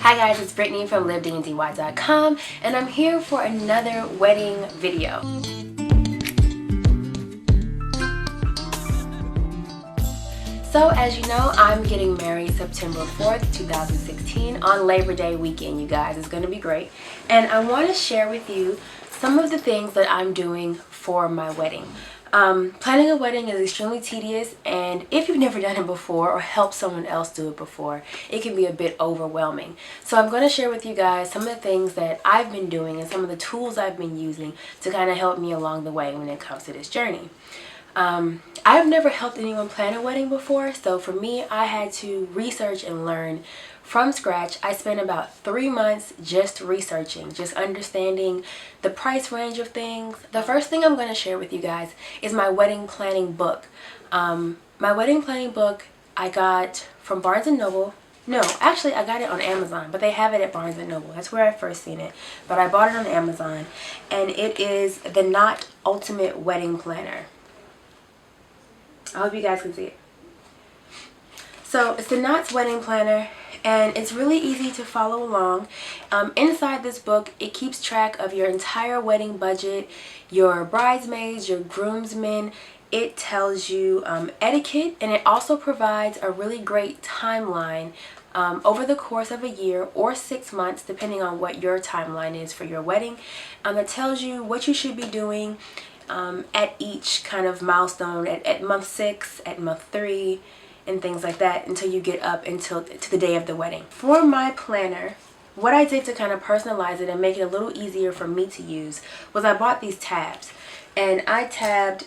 Hi guys, it's Brittany from LiVEDNDY.com and I'm here for another wedding video. So as you know, I'm getting married September 4th, 2016 on Labor Day weekend, you guys. It's going to be great. And I want to share with you some of the things that I'm doing for my wedding. Planning a wedding is extremely tedious, and if you've never done it before or helped someone else do it before, it can be a bit overwhelming. So I'm going to share with you guys some of the things that I've been doing and some of the tools I've been using to kind of help me along the way when it comes to this journey. I've never helped anyone plan a wedding before, so for me, I had to research and learn from scratch. I spent about 3 months just researching, just understanding the price range of things. The first thing I'm going to share with you guys is my wedding planning book. My wedding planning book I got from Barnes & Noble. No, actually I got it on Amazon, but they have it at Barnes & Noble. That's where I first seen it. But I bought it on Amazon, and it is the Knot Ultimate Wedding Planner. I hope you guys can see it. So it's the Knot's Wedding Planner, and it's really easy to follow along. Inside this book, it keeps track of your entire wedding budget, your bridesmaids, your groomsmen. It tells you etiquette, and it also provides a really great timeline over the course of a year or 6 months, depending on what your timeline is for your wedding. It tells you what you should be doing at each kind of milestone, at month 6, at month 3, and things like that, until you get up to the day of the wedding. For my planner, what I did to kind of personalize it and make it a little easier for me to use was I bought these tabs, and I tabbed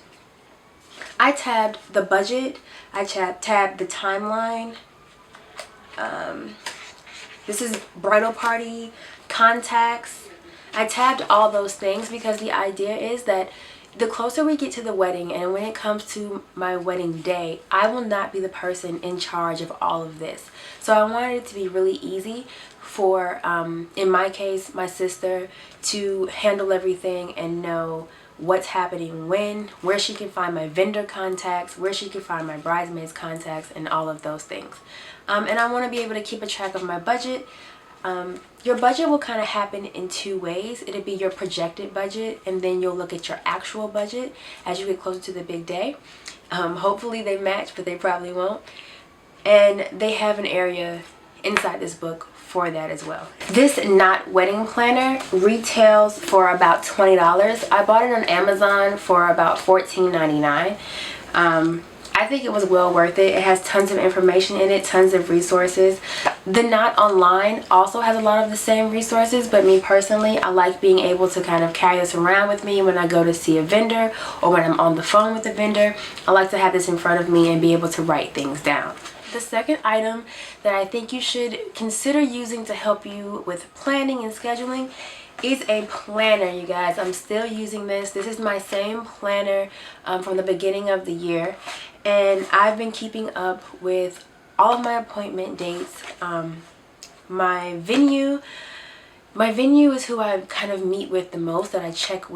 the budget, I tabbed the timeline, this is bridal party, contacts. I tabbed all those things because the idea is that the closer we get to the wedding, and when it comes to my wedding day, I will not be the person in charge of all of this. So I wanted it to be really easy for, in my case, my sister to handle everything and know what's happening when, where she can find my vendor contacts, where she can find my bridesmaids contacts, and all of those things. And I want to be able to keep a track of my budget. Your budget will kind of happen in 2 ways. It'll be your projected budget, and then you'll look at your actual budget as you get closer to the big day. Hopefully they match, but they probably won't. And they have an area inside this book for that as well. This Knot Wedding Planner retails for about $20. I bought it on Amazon for about $14.99. I think it was well worth it. It has tons of information in it, tons of resources. The Knot online also has a lot of the same resources, but me personally, I like being able to kind of carry this around with me when I go to see a vendor or when I'm on the phone with a vendor. I like to have this in front of me and be able to write things down. The second item that I think you should consider using to help you with planning and scheduling is a planner, you guys. I'm still using this. This is my same planner from the beginning of the year, and I've been keeping up with all of my appointment dates. My venue is who I kind of meet with the most, that I check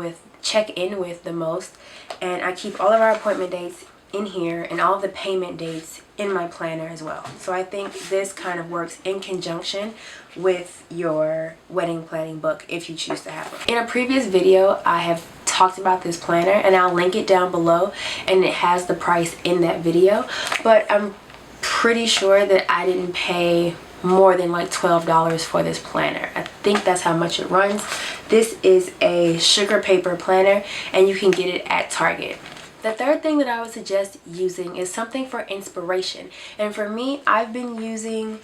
in with the most, and I keep all of our appointment dates in here and all the payment dates in my planner as well. So I think this kind of works in conjunction with your wedding planning book if you choose to have it. In a previous video, I have talked about this planner, and I'll link it down below, and it has the price in that video, but I'm pretty sure that I didn't pay more than like $12 for this planner. I think that's how much it runs. This is a sugar paper planner, and you can get it at Target. The third thing that I would suggest using is something for inspiration. And for me, I've been using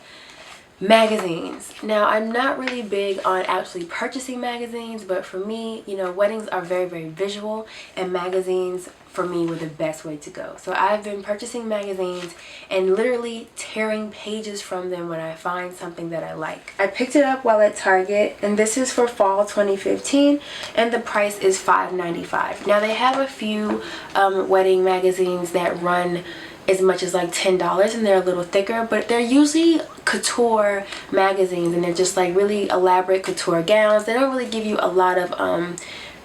magazines. Now, I'm not really big on actually purchasing magazines, but for me, you know, weddings are very, very visual, and magazines for me were the best way to go. So I've been purchasing magazines and literally tearing pages from them when I find something that I like. I picked it up while at Target, and this is for fall 2015, and the price is $5.95. Now, they have a few wedding magazines that run as much as like $10, and they're a little thicker, but they're usually couture magazines, and they're just like really elaborate couture gowns. They don't really give you a lot of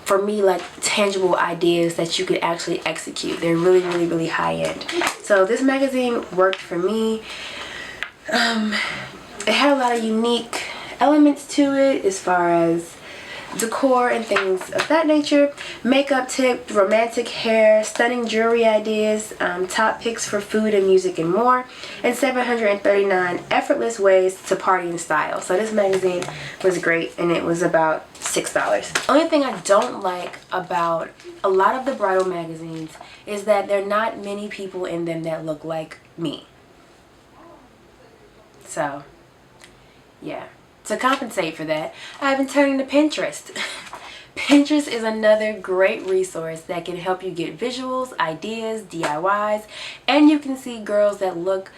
for me, like tangible ideas that you could actually execute. They're really, really, really high end. So this magazine worked for me. It had a lot of unique elements to it as far as decor and things of that nature, makeup tips, romantic hair, stunning jewelry ideas, top picks for food and music and more, and 739 effortless ways to party in style. So this magazine was great, and it was about $6. Only thing I don't like about a lot of the bridal magazines is that there are not many people in them that look like me. So yeah. To compensate for that, I've been turning to Pinterest. Pinterest is another great resource that can help you get visuals, ideas, DIYs, and you can see girls that look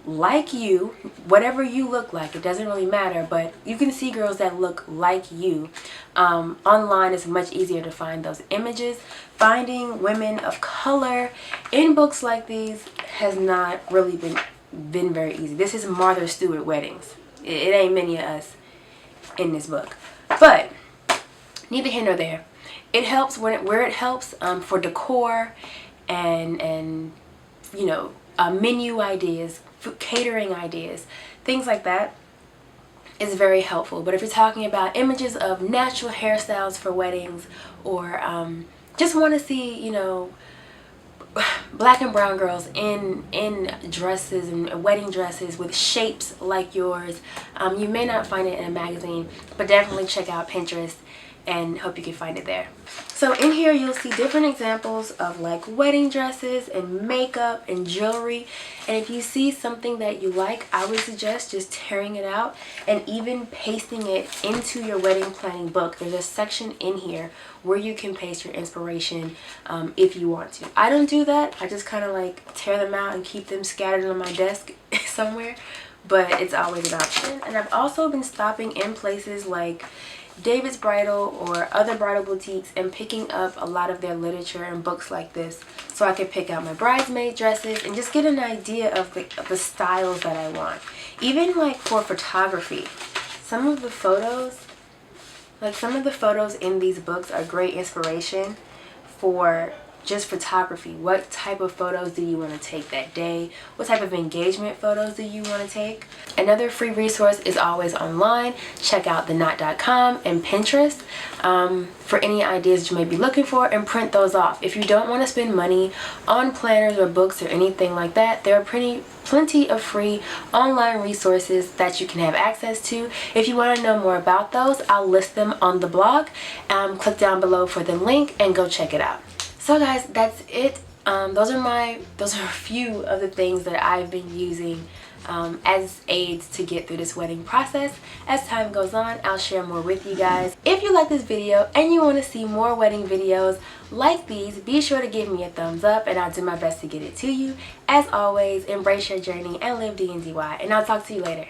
like you, whatever you look like, it doesn't really matter, but you can see girls that look like you. Online is much easier to find those images. Finding women of color in books like these has not really been very easy. This is Martha Stewart weddings. It ain't many of us in this book, but neither here nor there. It helps where it helps for decor and you know, menu ideas, catering ideas, things like that is very helpful. But if you're talking about images of natural hairstyles for weddings, or just want to see, you know, black and brown girls in dresses and wedding dresses with shapes like yours, you may not find it in a magazine, but definitely check out Pinterest and hope you can find it there. So in here you'll see different examples of like wedding dresses and makeup and jewelry, and if you see something that you like, I would suggest just tearing it out and even pasting it into your wedding planning book. There's a section in here where you can paste your inspiration if you want to. I don't do that. I just kind of like tear them out and keep them scattered on my desk somewhere, but it's always an option. And I've also been stopping in places like David's Bridal or other bridal boutiques and picking up a lot of their literature and books like this, so I could pick out my bridesmaid dresses and just get an idea of the styles that I want. Even like for photography, some of the photos in these books are great inspiration for just photography. What type of photos do you want to take that day? What type of engagement photos do you want to take? Another free resource is always online. Check out theknot.com and Pinterest for any ideas you may be looking for, and print those off. If you don't want to spend money on planners or books or anything like that, there are plenty of free online resources that you can have access to. If you want to know more about those, I'll list them on the blog. Click down below for the link and go check it out. So guys, that's it. Those are a few of the things that I've been using as aids to get through this wedding process. As time goes on, I'll share more with you guys. If you like this video and you want to see more wedding videos like these, be sure to give me a thumbs up and I'll do my best to get it to you. As always, embrace your journey and live DNDY, and I'll talk to you later.